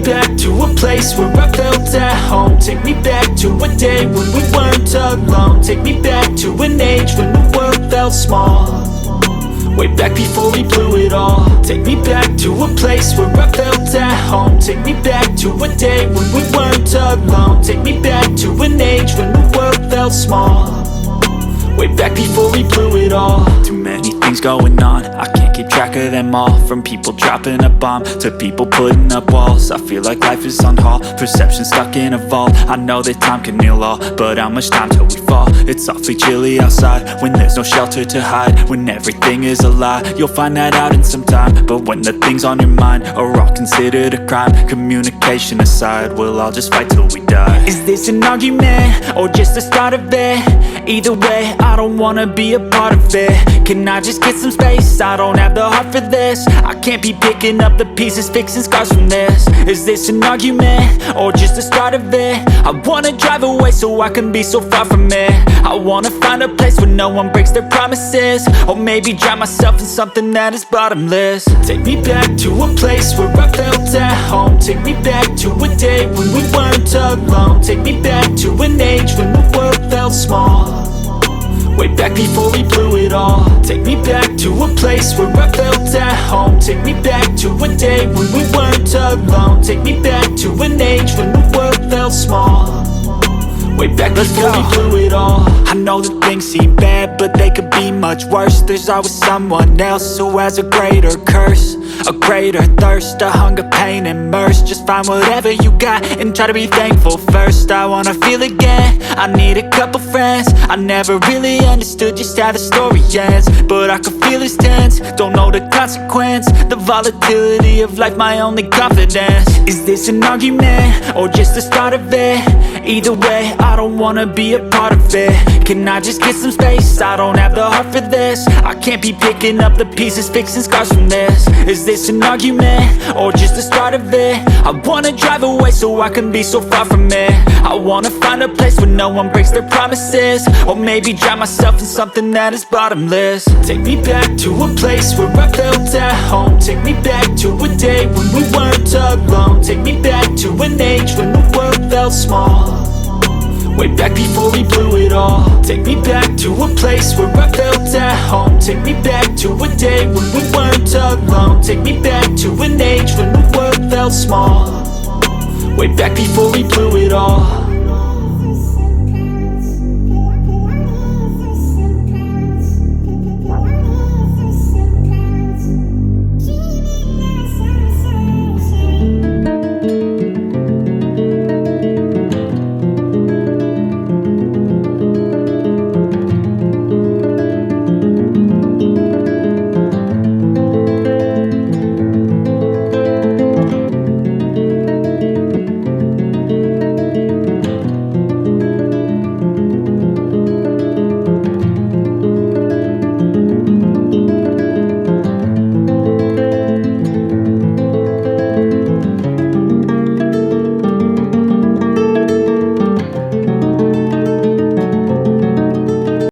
back to a place where I felt at home. Take me back to a day when we weren't alone. Take me back to an age when the world felt small, way back before we blew it all. Take me back to a place where I felt at home. Take me back to a day when we weren't alone. Take me back to an age when the world felt small, way back before we blew it all. Too many things going on, I can't keep track of them all. From people dropping a bomb to people putting up walls. I feel like life is on hold, perception stuck in a vault. I know that time can heal all, but how much time till we fall? It's awfully chilly outside when there's no shelter to hide. When everything is a lie, you'll find that out in some time. But when the things on your mind are all considered a crime, communication aside, we'll all just fight till we die. Is this an argument or just the start of it? Either way, I don't wanna be a part of it. Can I just get some space? I don't have the heart for this. I can't be picking up the pieces, fixing scars from this. Is this an argument or just the start of it? I wanna drive away so I can be so far from it. I wanna find a place where no one breaks their promises, or maybe drown myself in something that is bottomless. Take me back to a place where I felt at home. Take me back to a day when we weren't alone. Take me back to an age when the world felt small, way back before we blew it all. Take me back to a place where I felt at home. Take me back to a day when we weren't alone. Take me back to an age when the world felt small, way back before we blew it all. I know that things seem bad, but they could be much worse. There's always someone else who has a greater curse, a greater thirst, a hunger, pain, and mercy. Just find whatever you got and try to be thankful first. I wanna feel again, I need a couple friends. I never really understood just how the story ends, but I can feel it's tense, don't know the consequence. The volatility of life, my only confidence. Is this an argument or just the start of it? Either way, I don't wanna be a part of it. Can I just get some space? I don't have the heart for this. I can't be picking up the pieces, fixing scars from this. Is this an argument or just the start of it? I wanna drive away so I can be so far from it. I wanna find a place where no one breaks their promises, or maybe drown myself in something that is bottomless. Take me back to a place where I felt at home. Take me back to a day when we weren't alone. Take me back to an age when the world felt small, way back before we blew it all. Take me back to a place where I felt at home. Take me back to a day when we weren't alone. Take me back to an age when the world felt small, way back before we blew it all.